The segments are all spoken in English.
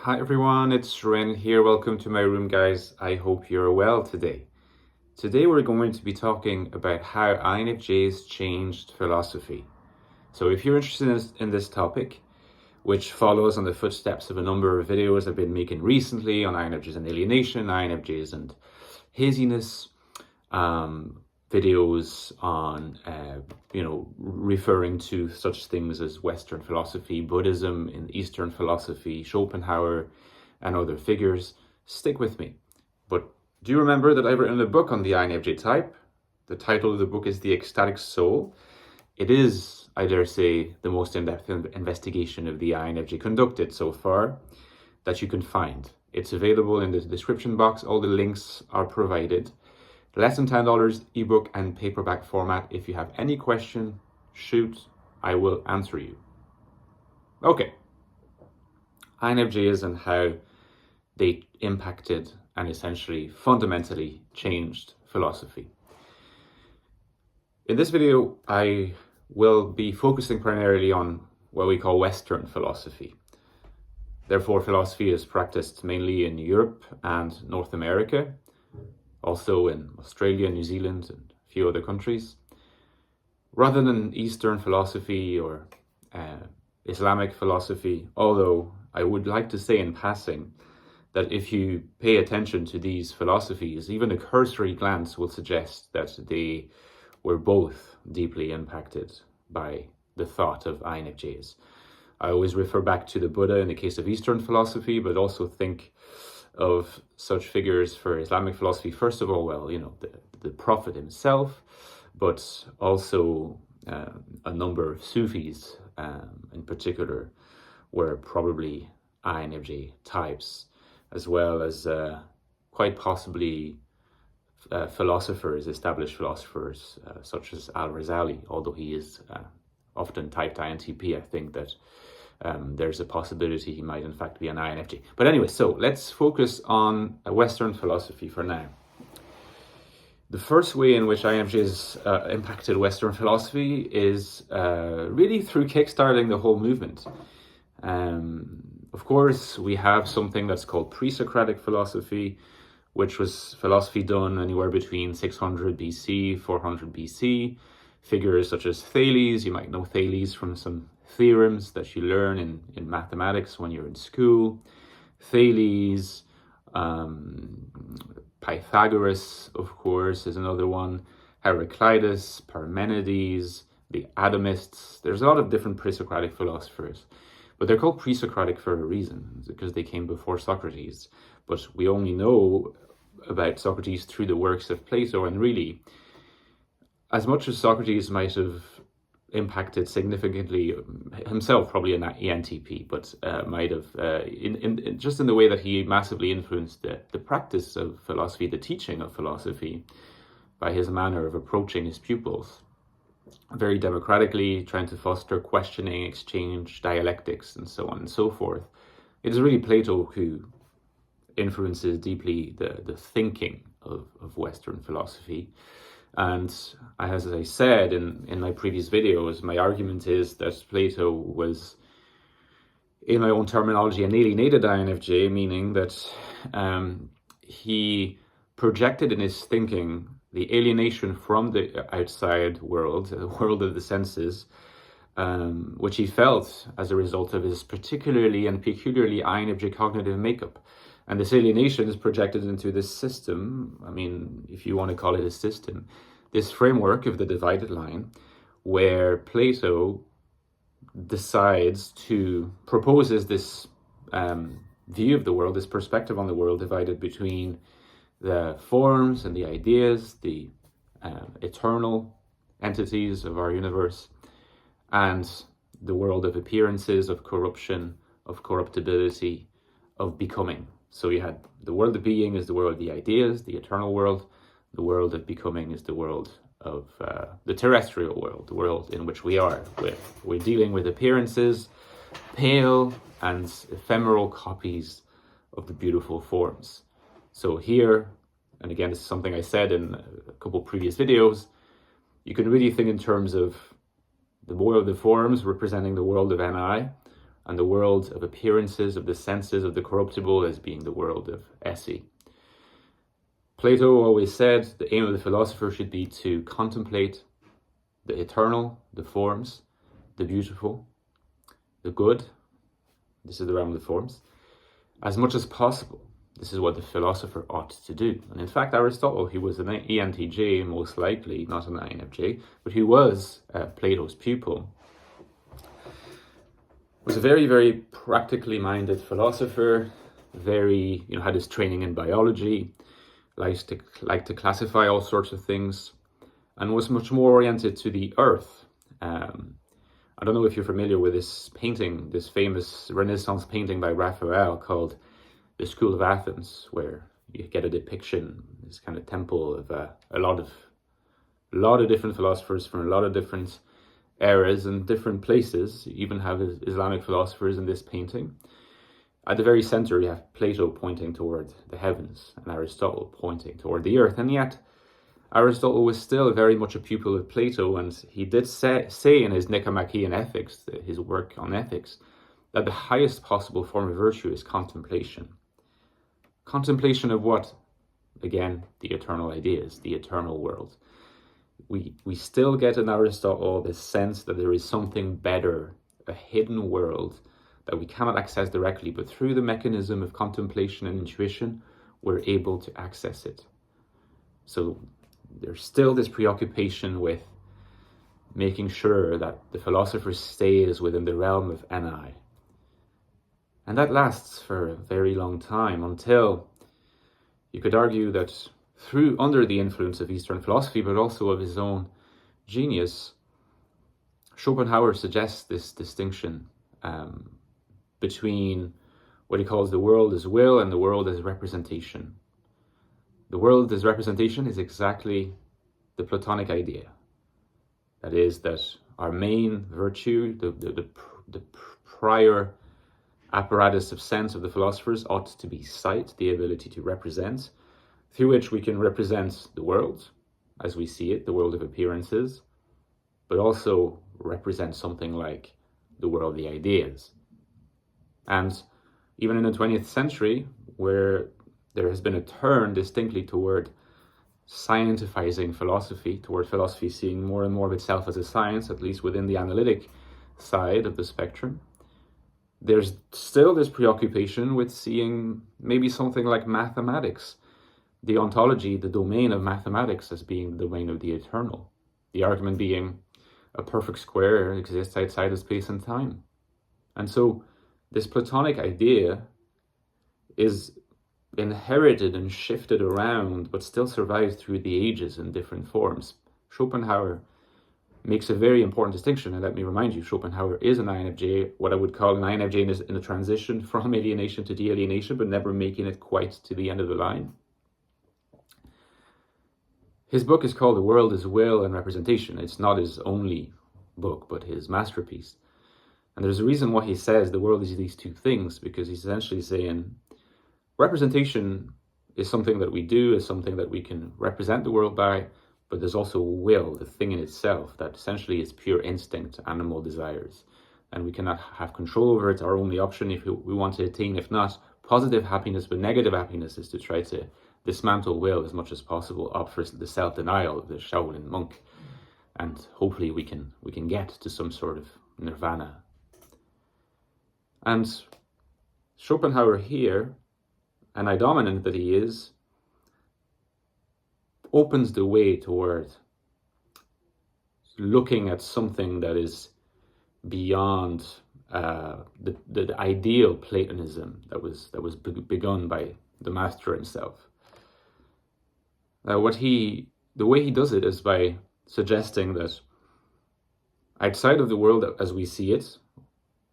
Hi everyone, it's Ren here. Welcome to my room, guys. I hope you're well today. Today we're going to be talking about how INFJs changed philosophy. So if you're interested in this topic, which follows on the footsteps of a number of videos I've been making recently on INFJs and alienation, INFJs and haziness, videos on, referring to such things as Western philosophy, Buddhism, and Eastern philosophy, Schopenhauer, and other figures. Stick with me. But do you remember that I've written a book on the INFJ type? The title of the book is The Ecstatic Soul. It is, I dare say, the most in-depth investigation of the INFJ conducted so far that you can find. It's available in the description box. All the links are provided. Less than $10 ebook and paperback format. If you have any question, shoot, I will answer you. Okay. INFJs and how they impacted and essentially fundamentally changed philosophy. In this video, I will be focusing primarily on what we call Western philosophy. Therefore, philosophy is practiced mainly in Europe and North America, also in Australia, New Zealand, and a few other countries. Rather than Eastern philosophy or Islamic philosophy, although I would like to say in passing that if you pay attention to these philosophies, even a cursory glance will suggest that they were both deeply impacted by the thought of INFJs. I always refer back to the Buddha in the case of Eastern philosophy, but also think of such figures for Islamic philosophy. First of all, the Prophet himself, but also a number of Sufis in particular were probably INFJ types, as well as quite possibly established philosophers such as Al-Razali, although he is often typed INTP. I think that there's a possibility he might in fact be an INFJ. But anyway, so let's focus on Western philosophy for now. The first way in which INFJs impacted Western philosophy is really through kickstarting the whole movement. Of course, we have something that's called PreSocratic philosophy, which was philosophy done anywhere between 600 BC, 400 BC. Figures such as Thales, you might know Thales from some theorems that you learn in mathematics when you're in school. Thales, Pythagoras, of course, is another one. Heraclitus, Parmenides, the atomists. There's a lot of different pre-Socratic philosophers, but they're called pre-Socratic for a reason, because they came before Socrates. But we only know about Socrates through the works of Plato, and really, as much as Socrates might have impacted significantly himself, probably an ENTP, but might have just in the way that he massively influenced the practice of philosophy, the teaching of philosophy, by his manner of approaching his pupils, very democratically, trying to foster questioning, exchange, dialectics, and so on and so forth. It is really Plato who influences deeply the thinking of Western philosophy. And as I said in my previous videos, my argument is that Plato was, in my own terminology, an alienated INFJ, meaning that he projected in his thinking the alienation from the outside world, the world of the senses, which he felt as a result of his particularly and peculiarly INFJ cognitive makeup. And this alienation is projected into this system, I mean, if you want to call it a system, this framework of the divided line, where Plato proposes this view of the world, this perspective on the world divided between the forms and the ideas, the eternal entities of our universe, and the world of appearances, of corruption, of corruptibility, of becoming. So you had the world of being is the world of the ideas, the eternal world. The world of becoming is the world of the terrestrial world, the world in which we are. We're dealing with appearances, pale and ephemeral copies of the beautiful forms. So here, and again, this is something I said in a couple previous videos, you can really think in terms of the world of the forms representing the world of NI, and the world of appearances, of the senses, of the corruptible as being the world of esse. Plato always said the aim of the philosopher should be to contemplate the eternal, the forms, the beautiful, the good, this is the realm of the forms, as much as possible. This is what the philosopher ought to do. And in fact, Aristotle, he was an ENTJ, most likely, not an INFJ, but he was Plato's pupil, was a very, very practically minded philosopher, very, had his training in biology, liked to classify all sorts of things, and was much more oriented to the earth. I don't know if you're familiar with this painting, this famous Renaissance painting by Raphael called The School of Athens, where you get a depiction, this kind of temple of a lot of different philosophers from a lot of different eras and different places. You even have Islamic philosophers in this painting. At the very center, you have Plato pointing toward the heavens and Aristotle pointing toward the earth. And yet, Aristotle was still very much a pupil of Plato, and he did say in his Nicomachean Ethics, his work on ethics, that the highest possible form of virtue is contemplation. Contemplation of what? Again, the eternal ideas, the eternal world. We still get in Aristotle this sense that there is something better, a hidden world that we cannot access directly, but through the mechanism of contemplation and intuition, we're able to access it. So there's still this preoccupation with making sure that the philosopher stays within the realm of NI. And that lasts for a very long time, until you could argue that under the influence of Eastern philosophy, but also of his own genius, Schopenhauer suggests this distinction between what he calls the world as will and the world as representation. The world as representation is exactly the Platonic idea. That is, that our main virtue, the prior apparatus of sense of the philosophers ought to be sight, the ability to represent, through which we can represent the world as we see it, the world of appearances, but also represent something like the world of the ideas. And even in the 20th century, where there has been a turn distinctly toward scientificizing philosophy, toward philosophy seeing more and more of itself as a science, at least within the analytic side of the spectrum, there's still this preoccupation with seeing maybe something like mathematics, the ontology, the domain of mathematics, as being the domain of the eternal. The argument being a perfect square exists outside of space and time. And so this Platonic idea is inherited and shifted around, but still survives through the ages in different forms. Schopenhauer makes a very important distinction, and let me remind you, Schopenhauer is an INFJ, what I would call an INFJ in a transition from alienation to de-alienation, but never making it quite to the end of the line. His book is called The World as Will and Representation. It's not his only book, but his masterpiece. And there's a reason why he says the world is these two things, because he's essentially saying representation is something that we do, is something that we can represent the world by, but there's also will, the thing in itself, that essentially is pure instinct, animal desires. And we cannot have control over it. Our only option, if we want to attain, if not positive happiness, but negative happiness, is to try to dismantle will as much as possible, opt for the self-denial of the Shaolin monk. And hopefully we can get to some sort of nirvana. And Schopenhauer here, an I-dominant that he is, opens the way toward looking at something that is beyond the ideal Platonism that was begun by the master himself. The way he does it is by suggesting that outside of the world as we see it,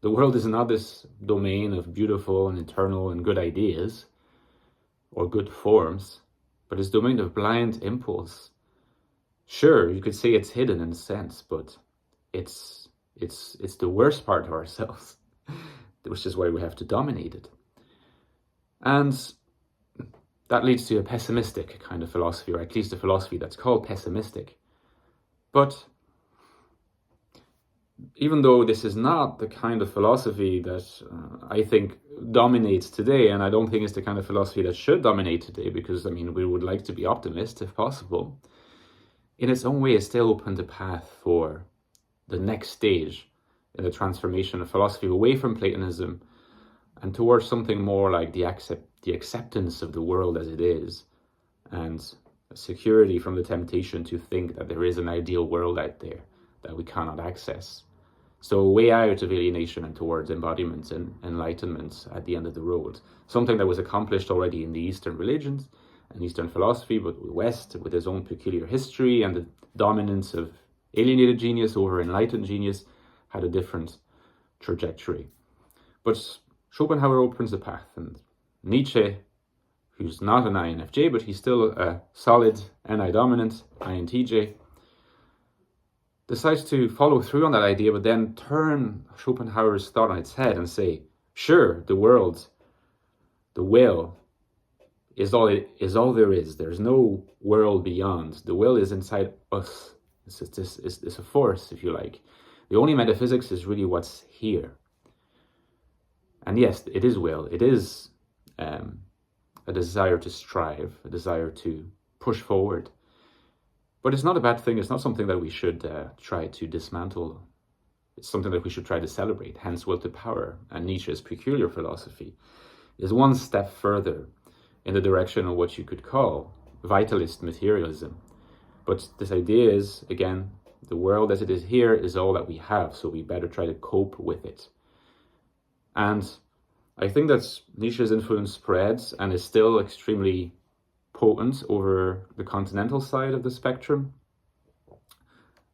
the world is not this domain of beautiful and eternal and good ideas or good forms, but it's a domain of blind impulse. Sure, you could say it's hidden in a sense, but it's the worst part of ourselves, which is why we have to dominate it. And that leads to a pessimistic kind of philosophy, or at least a philosophy that's called pessimistic. But even though this is not the kind of philosophy that I think dominates today, and I don't think it's the kind of philosophy that should dominate today, because I mean, we would like to be optimists if possible, in its own way, it still opened the path for the next stage in the transformation of philosophy away from Platonism and towards something more like the acceptance of the world as it is, and security from the temptation to think that there is an ideal world out there that we cannot access. So a way out of alienation and towards embodiment and enlightenment at the end of the road. Something that was accomplished already in the Eastern religions and Eastern philosophy, but the West, with its own peculiar history and the dominance of alienated genius over enlightened genius, had a different trajectory. But Schopenhauer opens the path, and Nietzsche, who's not an INFJ, but he's still a solid NI-dominant INTJ, decides to follow through on that idea, but then turn Schopenhauer's thought on its head and say, sure, the world, the will, is all there is. There's no world beyond. The will is inside us. It's a force, if you like. The only metaphysics is really what's here. And yes, it is will. It is a desire to strive, a desire to push forward. But it's not a bad thing. It's not something that we should try to dismantle. It's something that we should try to celebrate, hence will to power. And Nietzsche's peculiar philosophy is one step further in the direction of what you could call vitalist materialism. But this idea is, again, the world as it is here is all that we have, so we better try to cope with it. And I think that Nietzsche's influence spreads and is still extremely potent over the continental side of the spectrum.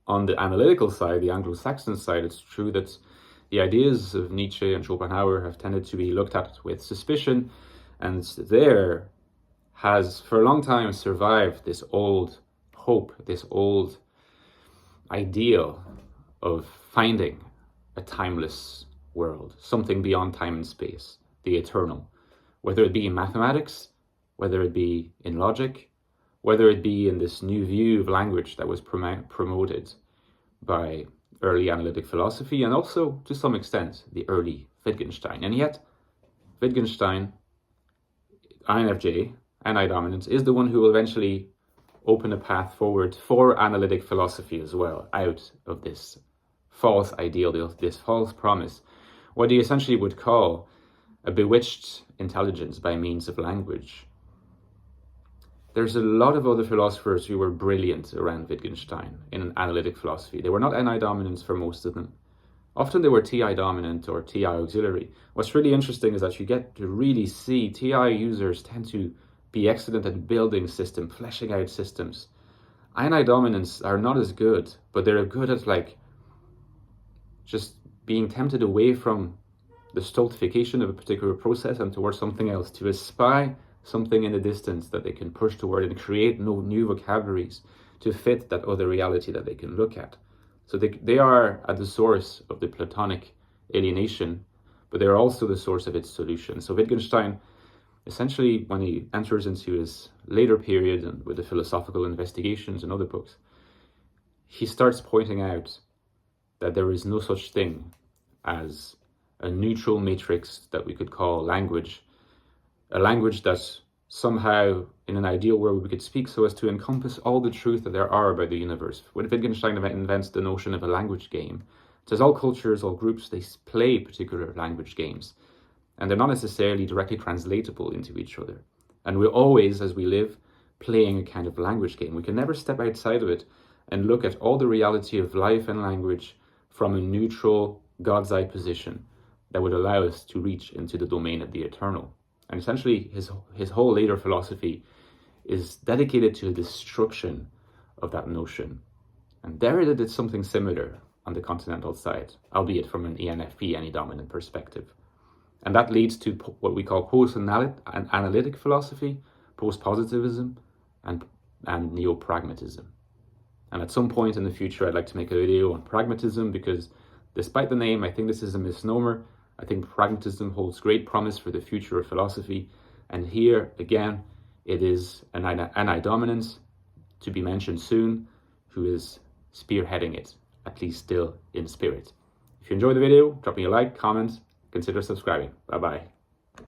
On the analytical side, the Anglo-Saxon side, it's true that the ideas of Nietzsche and Schopenhauer have tended to be looked at with suspicion, and there has for a long time survived this old hope, this old ideal of finding a timeless world, something beyond time and space, the eternal, whether it be in mathematics, whether it be in logic, whether it be in this new view of language that was promoted by early analytic philosophy, and also, to some extent, the early Wittgenstein. And yet, Wittgenstein, INFJ, NI-dominance, is the one who will eventually open a path forward for analytic philosophy as well, out of this false ideal, this false promise, what he essentially would call a bewitched intelligence by means of language. There's a lot of other philosophers who were brilliant around Wittgenstein in analytic philosophy. They were not NI-dominants for most of them. Often they were TI-dominant or TI auxiliary. What's really interesting is that you get to really see TI users tend to be excellent at building systems, fleshing out systems. NI-dominants are not as good, but they're good at just being tempted away from the stultification of a particular process and towards something else, to espy something in the distance that they can push toward and create new vocabularies to fit that other reality that they can look at. So they are at the source of the Platonic alienation, but they're also the source of its solution. So Wittgenstein, essentially, when he enters into his later period and with the philosophical investigations and other books, he starts pointing out that there is no such thing as a neutral matrix that we could call language, a language that somehow, in an ideal world, we could speak so as to encompass all the truth that there are about the universe. When Wittgenstein invents the notion of a language game, it says all cultures, all groups, they play particular language games, and they're not necessarily directly translatable into each other. And we're always, as we live, playing a kind of language game. We can never step outside of it and look at all the reality of life and language from a neutral, God's eye position that would allow us to reach into the domain of the eternal. And essentially, his whole later philosophy is dedicated to the destruction of that notion. And Derrida did something similar on the continental side, albeit from an ENFP, NI-dominant perspective. And that leads to what we call post-analytic philosophy, post-positivism, and neo-pragmatism. And at some point in the future, I'd like to make a video on pragmatism, because despite the name, I think this is a misnomer. I think pragmatism holds great promise for the future of philosophy. And here, again, it is an NI-dominance, to be mentioned soon, who is spearheading it. at least still in spirit. If you enjoyed the video, drop me a like, comment, consider subscribing. Bye-bye.